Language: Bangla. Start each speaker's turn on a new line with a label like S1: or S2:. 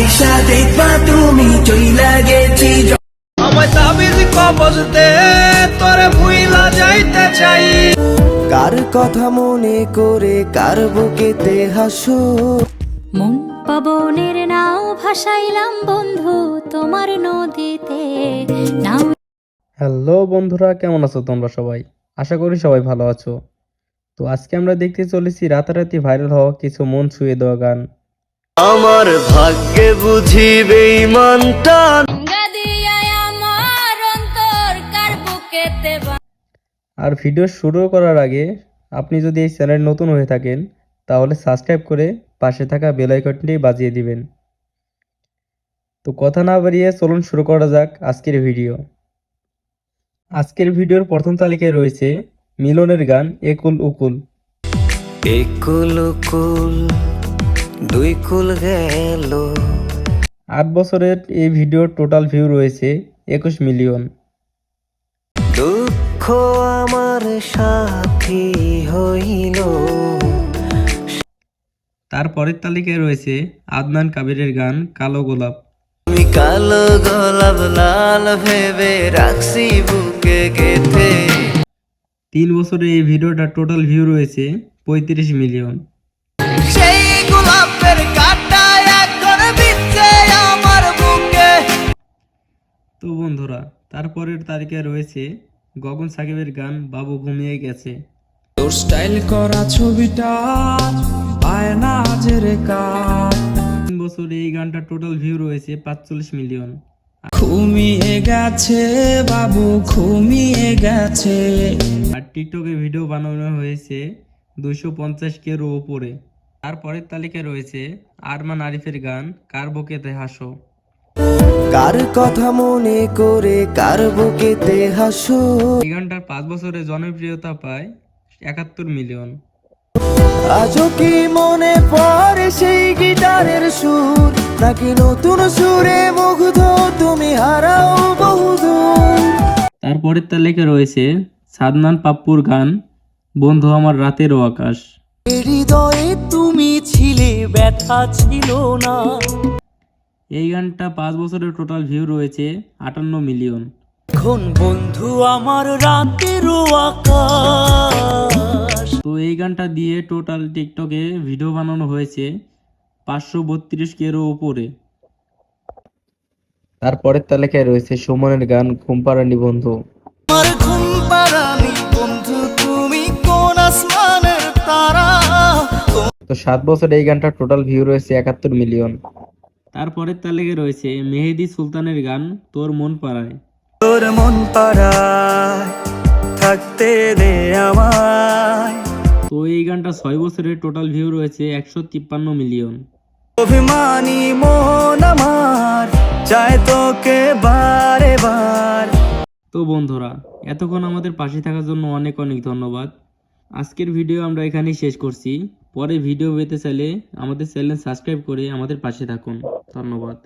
S1: আইসা দেখবা তুমি চইলা গেছি
S2: আমায় তাবিজ কবজ দে তোরে ভুইলা যাইতে চাই।
S1: কার কথা মনে করে কার বুকেতে হাসো
S3: মন পবনের নাও ভাসাইলাম বন্ধু তোমার নদীতে নাও।
S4: হ্যালো বন্ধুরা, কেমন আছো তোমরা সবাই? আশা করি সবাই ভালো আছো। তো আজকে আমরা দেখতে চলেছি রাতারাতি ভাইরাল হওয়া কিছু মন ছুঁয়ে দেওয়া গান।
S2: আমার ভাগ্যে বুঝি বেঈমানটা
S4: আর ভিডিও শুরু করার আগে আপনি যদি এই চ্যানেল নতুন হয়ে থাকেন তাহলে সাবস্ক্রাইব করে পাশে থাকা বেল আইকনটি বাজিয়ে দিবেন। তো কথা না বাড়িয়ে চলুন শুরু করা যাক আজকের ভিডিও। আজকের ভিডিওর প্রথম তালিকায় রয়েছে মিলনের গান একুল উকুল।
S2: একুল উকুল দুই কুল গেল।
S4: 8 বছরের এই ভিডিওর টোটাল ভিউ রয়েছে 21 মিলিয়ন।
S2: দুঃখ আমার সাথী হইল।
S4: তারপরের তালিকায় রয়েছে আদনান কাবিরের গান কালো গোলাপ।
S2: আমি কালো গোলাপ লাল ভেবে রাখছি বুকে গেথে।
S4: 3 বছরের এই ভিডিওটার টোটাল ভিউ রয়েছে 35 মিলিয়ন।
S2: সেই গোলাপের কাঁটা এখন বিচ্ছে আমার বুকে।
S4: তো বন্ধুরা, তারপরের তালিকায় রয়েছে গগন সাকিবের গান বাবু ঘুমিয়ে গেছে।
S5: তোর স্টাইল করা ছবিটা পায় না জেরে কাট।
S4: 3 বছরে এই গানটার টোটাল ভিউ রয়েছে 45 মিলিয়ন।
S5: ঘুমিয়ে গেছে বাবু ঘুমিয়ে গেছে।
S4: আর টিকটকে ভিডিও বানানো হয়েছে 250K এর উপরে। তারপরের তালিকায় রয়েছে আরমান আরিফের গান কার বুকেতে হাসো।
S1: কার কথা মনে করে কার বুকেতে হাসো
S4: এই গানটার 5 বছরে জনপ্রিয়তা পায় 71 মিলিয়ন।
S1: আজও কি মনে পড়ে সেই গিটারের সুর নাকি নতুন সুরে মুগ্ধ তুমি হারাও বহুদূর।
S4: তারপরের তালিকায় রয়েছে সাদনান পাপ্পুর গান বন্ধু আমার রাতেরও আকাশ।
S1: হৃদয়ে তুমি ছিলে ব্যথা ছিল না।
S4: এই গানটা 5 বছরের টোটাল ভিউ রয়েছে 58 মিলিয়ন।
S1: এখন বন্ধু আমার রাতেরও আকাশ।
S4: তো এই গানটা দিয়ে টোটাল টিকটকে ভিডিও বানানো হয়েছে 532K এর উপরে। তারপরের তালিকায় রয়েছে সুমনের গান ঘুম পাড়ানি বন্ধু।
S1: আমার ঘুম পাড়ানি বন্ধু তুমি কোন আসমানের তারা।
S4: তো 7 বছরে এই গানটার টোটাল ভিউ রয়েছে 71 মিলিয়ন। তারপরের তালিকায় রয়েছে মেহেদি সুলতানের গান তোর মন পাড়ায়।
S2: তোর মন পাড়ায় থাকতে দে আমায়।
S4: তো এই গানটা 6 বছরের টোটাল ভিউ রয়েছে 153 মিলিয়ন।
S2: অভিমানী মন আমার চায় তোকে বারে বার।
S4: তো বন্ধুরা, এতক্ষণ আমাদের পাশে থাকার জন্য অনেক অনেক ধন্যবাদ। আজকের ভিডিও আমরা এখানেই শেষ করছি। পরে ভিডিও পেতে চাইলে আমাদের চ্যানেল সাবস্ক্রাইব করে আমাদের পাশে থাকুন। ধন্যবাদ।